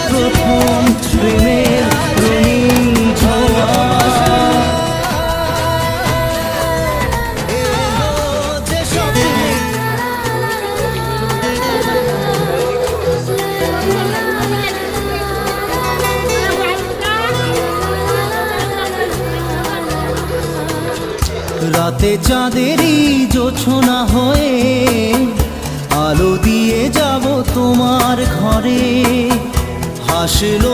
প্রথম প্রেমের রঙিন ছোঁয়া। রাতে চাঁদেরই জোছনা হয়ে আলো দিয়ে যাব তোমার ঘরে। হাসল